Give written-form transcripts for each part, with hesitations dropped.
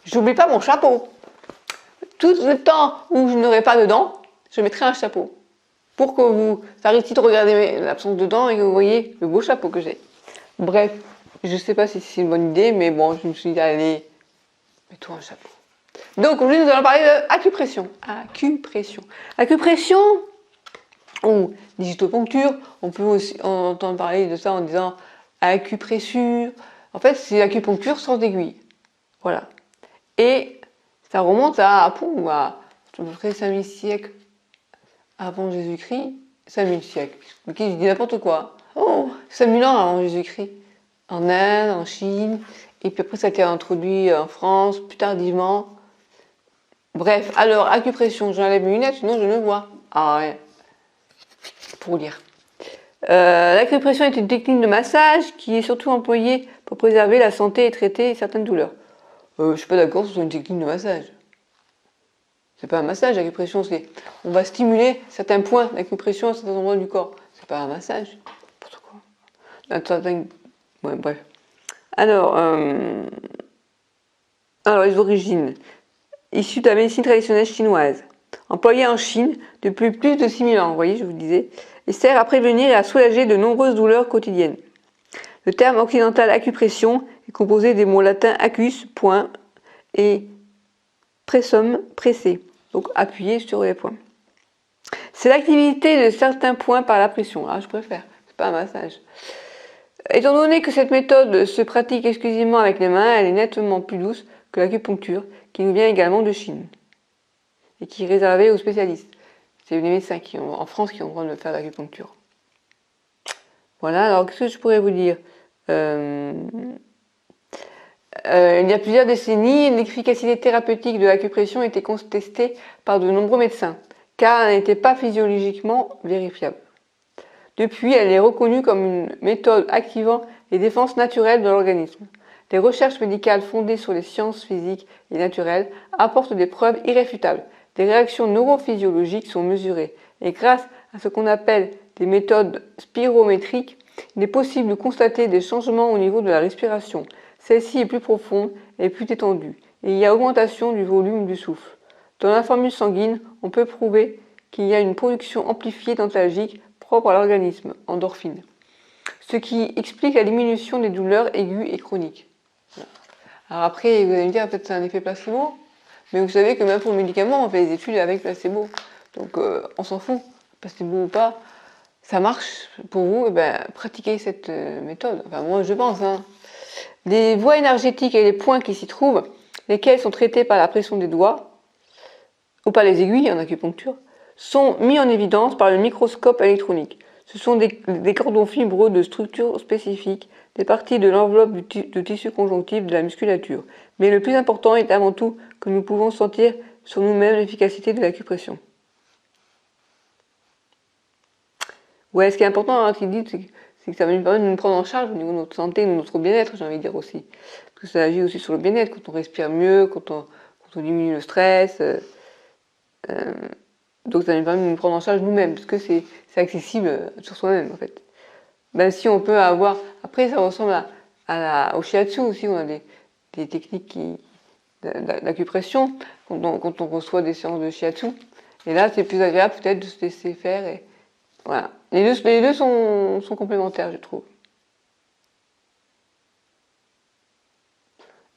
j'oublie pas mon chapeau. Tout le temps où je n'aurai pas de dents, je mettrai un chapeau. Pour que vous arrêtiez de regarder l'absence de dents et que vous voyez le beau chapeau que j'ai. Bref, je sais pas si c'est une bonne idée, mais bon, je me suis dit, allez, mets-toi un chapeau. Donc aujourd'hui, nous allons parler de acupression. Acupression ou digitopuncture, on peut aussi entendre parler de ça en disant acupressure. En fait, c'est acupuncture sans aiguille. Voilà. Et ça remonte à peu près 5000 siècles avant Jésus-Christ. 5000 siècles. Ok, je dis n'importe quoi. Oh, 5000 ans avant Jésus-Christ. En Inde, en Chine. Et puis après, ça a été introduit en France, plus tardivement. Bref, alors, acupression, j'enlève mes lunettes, sinon je ne vois. Ah ouais. Pour lire. L'acupression est une technique de massage qui est surtout employée pour préserver la santé et traiter certaines douleurs. Je suis pas d'accord que ce soit une technique de massage. C'est pas un massage, l'acupression, c'est on va stimuler certains points d'acupression à certains endroits du corps. C'est pas un massage. N'importe quoi. Ouais, bref. Alors, les origines. Issues de la médecine traditionnelle chinoise. Employée en Chine depuis plus de 6000 ans, vous voyez, je vous disais, et sert à prévenir et à soulager de nombreuses douleurs quotidiennes. Le terme occidental acupression est composé des mots latins acus, point, et pressum, presser, donc appuyer sur les points. C'est l'activité de certains points par la pression. Ah, je préfère, c'est pas un massage. Étant donné que cette méthode se pratique exclusivement avec les mains, elle est nettement plus douce que l'acupuncture, qui nous vient également de Chine et qui est réservée aux spécialistes. C'est les médecins en France qui ont le droit de faire l'acupuncture. Voilà, alors qu'est-ce que je pourrais vous dire il y a plusieurs décennies, l'efficacité thérapeutique de l'acupression était contestée par de nombreux médecins, car elle n'était pas physiologiquement vérifiable. Depuis, elle est reconnue comme une méthode activant les défenses naturelles de l'organisme. Les recherches médicales fondées sur les sciences physiques et naturelles apportent des preuves irréfutables. Des réactions neurophysiologiques sont mesurées et grâce à ce qu'on appelle des méthodes spirométriques, il est possible de constater des changements au niveau de la respiration. Celle-ci est plus profonde et plus détendue et il y a augmentation du volume du souffle. Dans la formule sanguine, on peut prouver qu'il y a une production amplifiée d'antalgiques propre à l'organisme, endorphines, ce qui explique la diminution des douleurs aiguës et chroniques. Alors après, vous allez me dire, peut-être c'est un effet placebo, mais vous savez que même pour le médicament, on fait des études avec placebo. Donc on s'en fout, placebo ou pas, ça marche pour vous, et ben, pratiquez cette méthode. Enfin moi je pense. Les voies énergétiques et les points qui s'y trouvent, lesquels sont traités par la pression des doigts, ou par les aiguilles en acupuncture, sont mis en évidence par le microscope électronique. Ce sont des cordons fibreux de structure spécifique, des parties de l'enveloppe de tissu conjonctif de la musculature. Mais le plus important est avant tout que nous pouvons sentir sur nous-mêmes l'efficacité de l'acupression. Ouais, ce qui est important dans ce dit, c'est que ça va nous permettre de nous prendre en charge au niveau de notre santé, de notre bien-être, j'ai envie de dire aussi. Parce que ça agit aussi sur le bien-être, quand on respire mieux, quand on diminue le stress. Donc ça nous permet de nous prendre en charge nous-mêmes, parce que c'est accessible sur soi-même en fait. Même si on peut avoir... Après ça ressemble au shiatsu aussi, on a des techniques d'acupression quand on reçoit des séances de shiatsu. Et là c'est plus agréable peut-être de se laisser faire. Et voilà. Les deux sont complémentaires je trouve.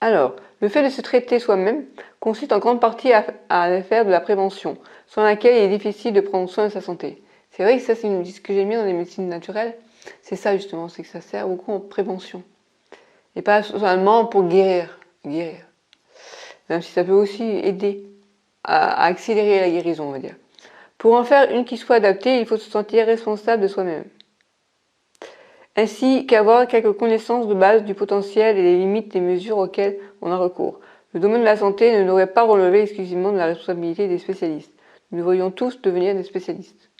Alors, le fait de se traiter soi-même consiste en grande partie à faire de la prévention, sans laquelle il est difficile de prendre soin de sa santé. C'est vrai que ça, c'est ce que j'aime bien dans les médecines naturelles, c'est ça justement, c'est que ça sert beaucoup en prévention. Et pas seulement pour guérir. Même si ça peut aussi aider à accélérer la guérison, on va dire. Pour en faire une qui soit adaptée, il faut se sentir responsable de soi-même. Ainsi qu'avoir quelques connaissances de base du potentiel et des limites des mesures auxquelles on a recours. Le domaine de la santé ne devrait pas relever exclusivement de la responsabilité des spécialistes. Nous devrions tous devenir des spécialistes.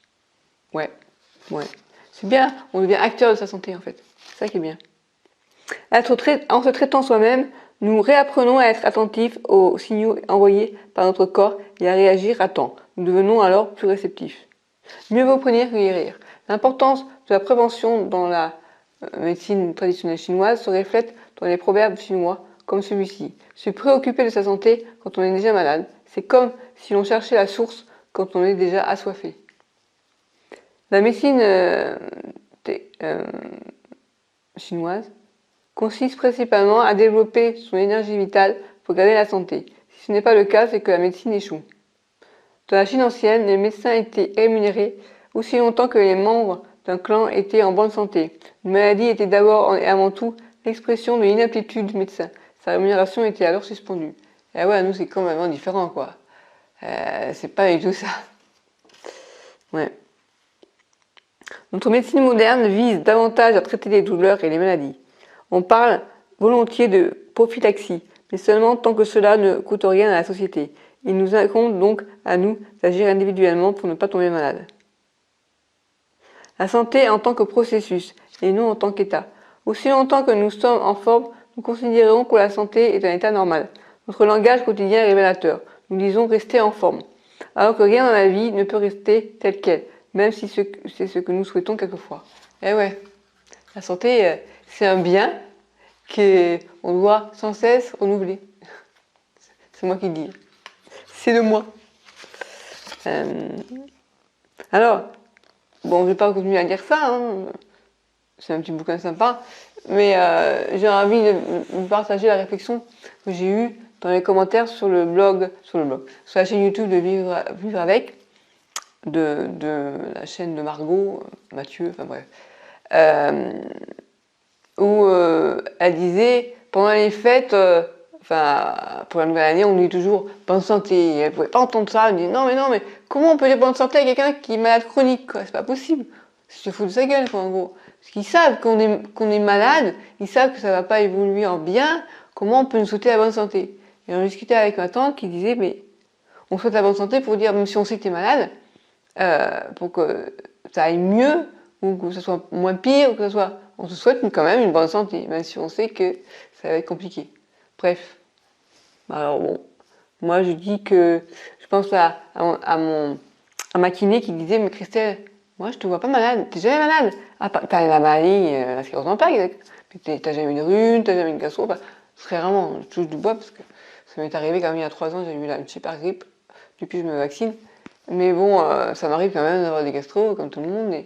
Ouais. C'est bien, on devient acteur de sa santé en fait. C'est ça qui est bien. En se traitant soi-même, nous réapprenons à être attentifs aux signaux envoyés par notre corps et à réagir à temps. Nous devenons alors plus réceptifs. Mieux vaut prévenir que guérir. L'importance de la prévention dans la médecine traditionnelle chinoise se reflète dans les proverbes chinois comme celui-ci. Se préoccuper de sa santé quand on est déjà malade, c'est comme si l'on cherchait la source quand on est déjà assoiffé. La médecine chinoise consiste principalement à développer son énergie vitale pour garder la santé. Si ce n'est pas le cas, c'est que la médecine échoue. Dans la Chine ancienne, les médecins étaient rémunérés aussi longtemps que les membres d'un clan étaient en bonne santé. Une maladie était d'abord et avant tout l'expression de l'inaptitude du médecin. Sa rémunération était alors suspendue. Et ouais, nous c'est complètement différent quoi. C'est pas du tout ça. Ouais. Notre médecine moderne vise davantage à traiter les douleurs et les maladies. On parle volontiers de prophylaxie, mais seulement tant que cela ne coûte rien à la société. Il nous incombe donc à nous d'agir individuellement pour ne pas tomber malade. La santé en tant que processus et non en tant qu'état. Aussi longtemps que nous sommes en forme, nous considérons que la santé est un état normal. Notre langage quotidien est révélateur. Nous disons rester en forme. Alors que rien dans la vie ne peut rester tel quel, même si c'est ce que nous souhaitons quelquefois. Eh ouais, la santé, c'est un bien qu'on doit sans cesse renouveler. C'est moi qui le dis. C'est de moi. Alors, bon, je ne vais pas continuer à dire ça, hein. C'est un petit bouquin sympa, mais j'ai envie de vous partager la réflexion que j'ai eue dans les commentaires sur le blog, sur la chaîne YouTube de Vivre avec, de la chaîne de Margot, Mathieu, enfin bref, où elle disait, pendant les fêtes, pour la nouvelle année, on dit toujours bonne santé. Et elle pouvait pas entendre ça. Elle me dit non mais comment on peut dire bonne santé à quelqu'un qui est malade chronique quoi? C'est pas possible. C'est se foutre de sa gueule quoi en gros. Parce qu'ils savent qu'on est malade, ils savent que ça va pas évoluer en bien. Comment on peut nous souhaiter la bonne santé? Et on discutait avec ma tante qui disait mais on souhaite la bonne santé pour dire même si on sait que t'es malade, pour que ça aille mieux ou que ça soit moins pire ou que ça soit, on se souhaite quand même une bonne santé même si on sait que ça va être compliqué. Bref. Alors bon, moi je dis que je pense à ma kiné qui disait mais Christelle, moi je te vois pas malade, t'es jamais malade. Ah, t'as la maladie, la sclérose en plaques, mais t'as jamais eu une rhume, t'as jamais eu une gastro, très rarement, je touche du bois parce que ça m'est arrivé quand même il y a 3 ans, j'ai eu une super grippe, depuis je me vaccine. Mais bon, ça m'arrive quand même d'avoir des gastro comme tout le monde.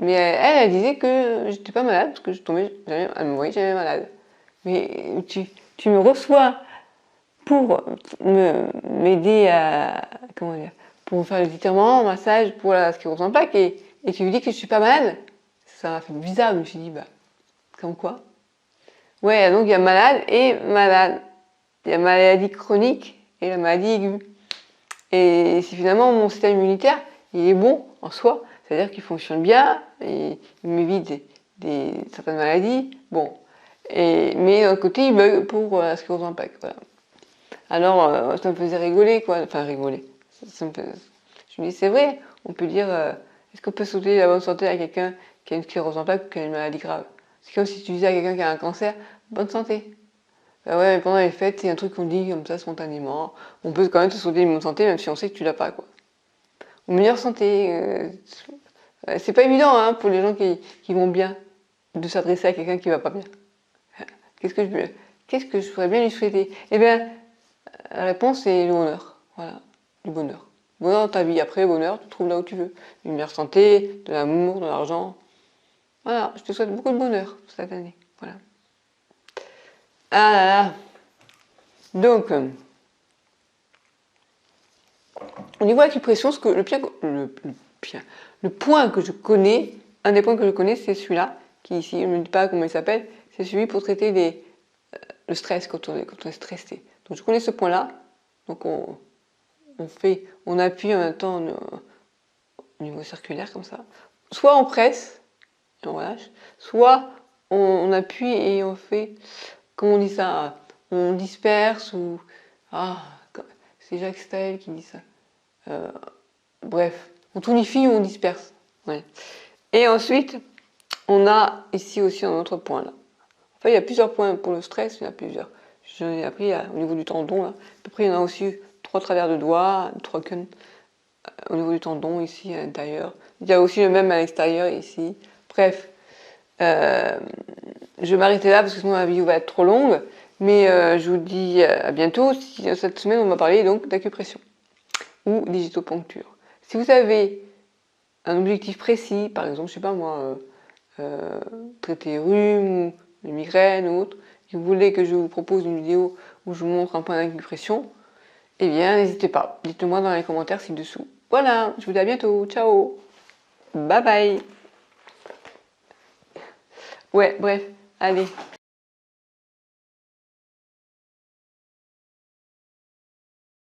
Mais elle disait que j'étais pas malade parce que je tombais jamais, elle me voyait jamais malade. Mais tu me reçois pour m'aider à, comment dire, pour faire les étirements, massage pour la sclérose en plaques et tu lui dis que je suis pas malade. Ça m'a fait bizarre, je me suis dit, comme quoi? Ouais, donc il y a malade et malade. Il y a maladie chronique et la maladie aiguë. Et si finalement mon système immunitaire, il est bon en soi, c'est-à-dire qu'il fonctionne bien, et il m'évite certaines maladies, bon. Mais d'un côté, il bug pour la sclérose en plaques, voilà. Alors, ça me faisait rigoler, quoi. Enfin, rigoler. Je me dis, c'est vrai, on peut dire, est-ce qu'on peut souhaiter la bonne santé à quelqu'un qui a une sclérose en plaques ou qui a une maladie grave? C'est comme si tu disais à quelqu'un qui a un cancer, bonne santé. Ouais, mais pendant les fêtes, c'est un truc qu'on dit comme ça spontanément. On peut quand même te souhaiter une bonne santé, même si on sait que tu l'as pas, quoi. Ou meilleure santé. C'est pas évident, hein, pour les gens qui vont bien, de s'adresser à quelqu'un qui va pas bien. Qu'est-ce que je pourrais bien lui souhaiter? Eh bien, la réponse est le bonheur. Voilà, du bonheur. Bonheur dans ta vie. Après, bonheur, tu le trouves là où tu veux. Une meilleure santé, de l'amour, de l'argent. Voilà, je te souhaite beaucoup de bonheur cette année. Voilà. Ah là là. Donc, au niveau acupression, le point que je connais, un des points que je connais, c'est celui-là, qui ici, je ne me dis pas comment il s'appelle, c'est celui pour traiter le stress quand on est stressé. Donc je connais ce point-là, donc on appuie en même temps au niveau circulaire comme ça. Soit on presse, et on relâche, soit on appuie et on fait, comment on dit ça, on disperse ou... c'est Jacques Staël qui dit ça. Bref, on tonifie ou on disperse. Ouais. Et ensuite, on a ici aussi un autre point là. Enfin, il y a plusieurs points pour le stress, il y en a plusieurs. J'en ai appris au niveau du tendon là. Après, il y en a aussi 3 travers de doigts, 3 queues au niveau du tendon ici à l'intérieur. Il y a aussi le même à l'extérieur ici. Bref, je vais m'arrêter là parce que sinon la vidéo va être trop longue. Mais je vous dis à bientôt. Cette semaine, on va parler donc d'acupression ou digitoponcture. Si vous avez un objectif précis, par exemple, je sais pas moi, traiter rhume ou les migraines ou autre, si vous voulez que je vous propose une vidéo où je vous montre un point d'acupression, eh bien, n'hésitez pas. Dites-le moi dans les commentaires ci-dessous. Voilà, je vous dis à bientôt. Ciao. Bye bye. Ouais, bref, allez.